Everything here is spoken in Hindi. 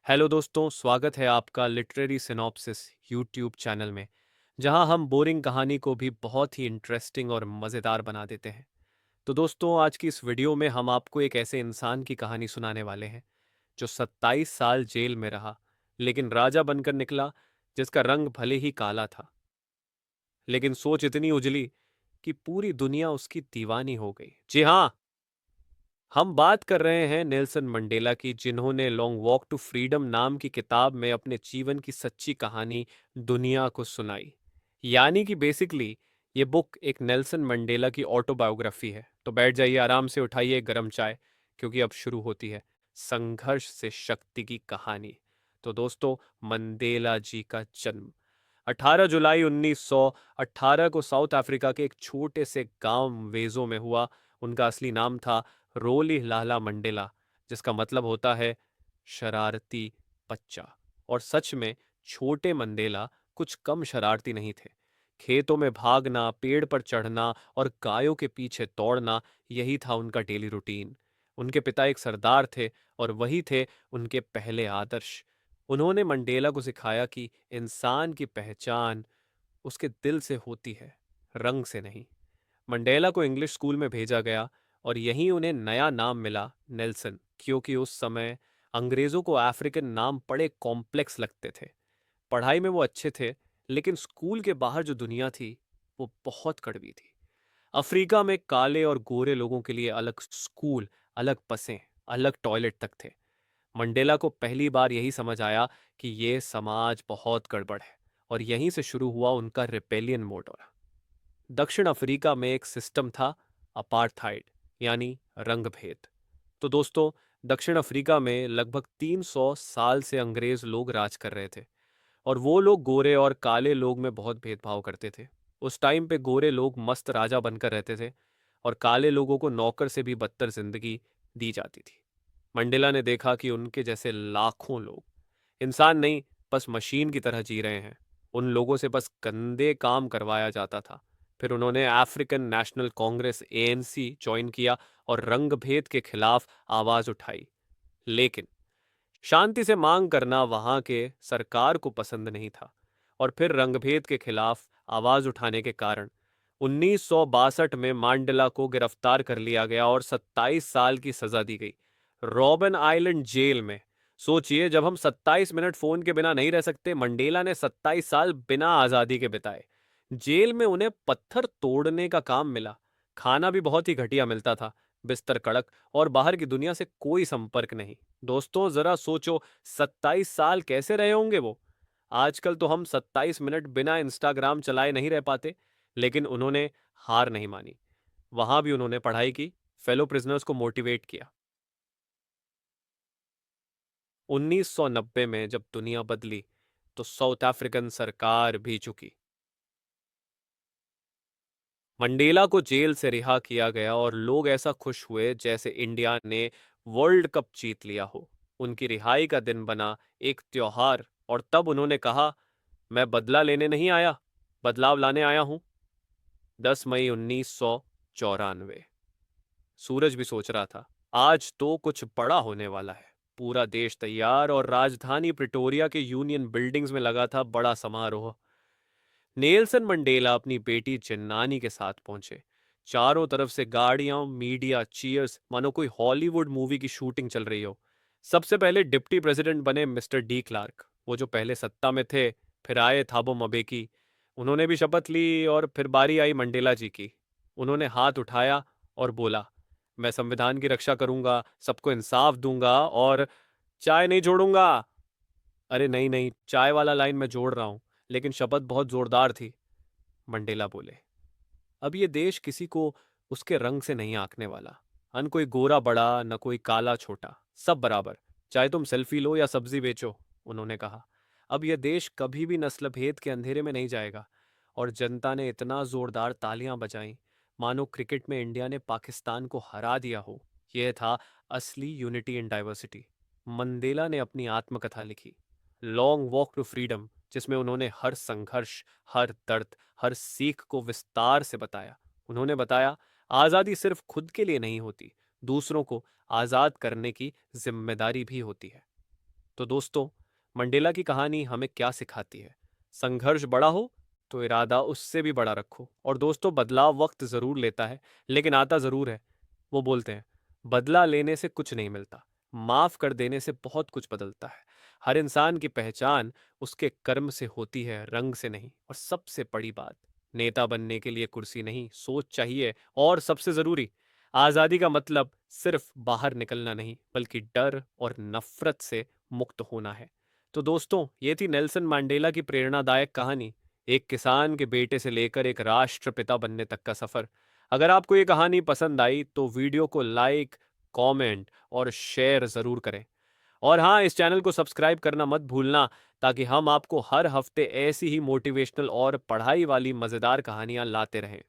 हेलो दोस्तों, स्वागत है आपका लिटरेरी सिनॉप्सिस यूट्यूब चैनल में, जहां हम बोरिंग कहानी को भी बहुत ही इंटरेस्टिंग और मज़ेदार बना देते हैं। तो दोस्तों, आज की इस वीडियो में हम आपको एक ऐसे इंसान की कहानी सुनाने वाले हैं जो 27 साल जेल में रहा, लेकिन राजा बनकर निकला, जिसका रंग भले ही काला था, लेकिन सोच इतनी उजली कि पूरी दुनिया उसकी दीवानी हो गई। जी हाँ, हम बात कर रहे हैं नेल्सन मंडेला की, जिन्होंने लॉन्ग वॉक टू फ्रीडम नाम की किताब में अपने जीवन की सच्ची कहानी दुनिया को सुनाई। यानी कि बेसिकली ये बुक एक नेल्सन मंडेला की ऑटोबायोग्राफी है। तो बैठ जाइए, आराम से उठाइए गरम चाय, क्योंकि अब शुरू होती है संघर्ष से शक्ति की कहानी। तो दोस्तों, मंडेला जी का जन्म 18 जुलाई 1918 को साउथ अफ्रीका के एक छोटे से गांव वेजो में हुआ। उनका असली नाम था रोली लाला मंडेला, जिसका मतलब होता है शरारती बच्चा। और सच में छोटे मंडेला कुछ कम शरारती नहीं थे। खेतों में भागना, पेड़ पर चढ़ना और गायों के पीछे दौड़ना, यही था उनका डेली रूटीन। उनके पिता एक सरदार थे और वही थे उनके पहले आदर्श। उन्होंने मंडेला को सिखाया कि इंसान की पहचान उसके दिल से होती है, रंग से नहीं। मंडेला को इंग्लिश स्कूल में भेजा गया और यहीं उन्हें नया नाम मिला, नेल्सन, क्योंकि उस समय अंग्रेजों को अफ्रीकन नाम बड़े कॉम्प्लेक्स लगते थे। पढ़ाई में वो अच्छे थे, लेकिन स्कूल के बाहर जो दुनिया थी वो बहुत कड़वी थी। अफ्रीका में काले और गोरे लोगों के लिए अलग स्कूल, अलग बसें, अलग टॉयलेट तक थे। मंडेला को पहली बार यही समझ आया कि ये समाज बहुत गड़बड़ है, और यहीं से शुरू हुआ उनका रिपेलियन मोड। दक्षिण अफ्रीका में एक सिस्टम था, अपार्थाइड, यानी रंग भेद। तो दोस्तों, दक्षिण अफ्रीका में लगभग 300 साल से अंग्रेज लोग राज कर रहे थे, और वो लोग गोरे और काले लोग में बहुत भेदभाव करते थे। उस टाइम पे गोरे लोग मस्त राजा बनकर रहते थे, और काले लोगों को नौकर से भी बदतर जिंदगी दी जाती थी। मंडेला ने देखा कि उनके जैसे लाखों लोग इंसान नहीं, बस मशीन की तरह जी रहे हैं। उन लोगों से बस गंदे काम करवाया जाता था। फिर उन्होंने African national Congress ANC join किया और रंग भेद के खिलाफ आवाज उठाई। लेकिन शांति से मांग करना वहां के सरकार को पसंद नहीं था, और फिर रंगभेद के खिलाफ आवाज उठाने के कारण 1962 में मांडेला को गिरफ्तार कर लिया गया और 27 साल की सजा दी गई, रॉबिन आइलैंड जेल में। सोचिए, जब हम 27 मिनट फोन के बिना नहीं रह सकते, मंडेला ने 27 साल बिना आजादी के बिताए। जेल में उन्हें पत्थर तोड़ने का काम मिला। खाना भी बहुत ही घटिया मिलता था, बिस्तर कड़क, और बाहर की दुनिया से कोई संपर्क नहीं। दोस्तों, जरा सोचो, 27 साल कैसे रहे होंगे वो। आजकल तो हम 27 मिनट बिना इंस्टाग्राम चलाए नहीं रह पाते, लेकिन उन्होंने हार नहीं मानी। वहां भी उन्होंने पढ़ाई की, फेलो प्रिजनर्स को मोटिवेट किया। 1990 में जब दुनिया बदली, तो साउथ अफ्रीकन सरकार भी झुकी। मंडेला को जेल से रिहा किया गया और लोग ऐसा खुश हुए जैसे इंडिया ने वर्ल्ड कप जीत लिया हो। उनकी रिहाई का दिन बना एक त्योहार, और तब उन्होंने कहा, मैं बदला लेने नहीं आया, बदलाव लाने आया हूं। 10 मई 1994। सूरज भी सोच रहा था, आज तो कुछ बड़ा होने वाला है। पूरा देश तैयार, और राजधानी प्रिटोरिया के यूनियन बिल्डिंग्स में लगा था बड़ा समारोह। नेल्सन मंडेला अपनी बेटी चिन्नानी के साथ पहुंचे। चारों तरफ से गाड़ियां, मीडिया, चीयर्स, मानो कोई हॉलीवुड मूवी की शूटिंग चल रही हो। सबसे पहले डिप्टी प्रेसिडेंट बने मिस्टर डी क्लार्क, वो जो पहले सत्ता में थे। फिर आए थाबो मबेकी, उन्होंने भी शपथ ली, और फिर बारी आई मंडेला जी की। उन्होंने हाथ उठाया और बोला, मैं संविधान की रक्षा करूंगा, सबको इंसाफ दूंगा, और चाय नहीं छोड़ूंगा। अरे नहीं नहीं, चाय वाला लाइन मैं जोड़ रहा हूं, लेकिन शपथ बहुत जोरदार थी, मंडेला बोले। अब ये देश किसी को उसके रंग से नहीं आंकने वाला। न कोई गोरा बड़ा, न कोई काला छोटा, सब बराबर, चाहे तुम सेल्फी लो या सब्जी बेचो, उन्होंने कहा। अब यह देश कभी भी नस्ल भेद के अंधेरे में नहीं जाएगा। और जनता ने इतना जोरदार तालियां बजाईं, मानो क्रिकेट में इंडिया ने पाकिस्तान को हरा दिया हो। यह था असली यूनिटी इन डाइवर्सिटी। मंडेला ने अपनी आत्मकथा लिखी, लॉन्ग वॉक टू फ्रीडम, जिसमें उन्होंने हर संघर्ष, हर दर्द, हर सीख को विस्तार से बताया। उन्होंने बताया, आजादी सिर्फ खुद के लिए नहीं होती, दूसरों को आजाद करने की जिम्मेदारी भी होती है। तो दोस्तों, मंडेला की कहानी हमें क्या सिखाती है? संघर्ष बड़ा हो तो इरादा उससे भी बड़ा रखो। और दोस्तों, बदलाव वक्त जरूर लेता है, लेकिन आता जरूर है। वो बोलते हैं, बदला लेने से कुछ नहीं मिलता, माफ कर देने से बहुत कुछ बदलता है। हर इंसान की पहचान उसके कर्म से होती है, रंग से नहीं। और सबसे बड़ी बात, नेता बनने के लिए कुर्सी नहीं, सोच चाहिए। और सबसे जरूरी, आजादी का मतलब सिर्फ बाहर निकलना नहीं, बल्कि डर और नफरत से मुक्त होना है। तो दोस्तों, ये थी नेल्सन मंडेला की प्रेरणादायक कहानी, एक किसान के बेटे से लेकर एक राष्ट्रपिता बनने तक का सफर। अगर आपको ये कहानी पसंद आई तो वीडियो को लाइक, कमेंट और शेयर जरूर करें। और हाँ, इस चैनल को सब्सक्राइब करना मत भूलना, ताकि हम आपको हर हफ्ते ऐसी ही मोटिवेशनल और पढ़ाई वाली मजेदार कहानियां लाते रहें।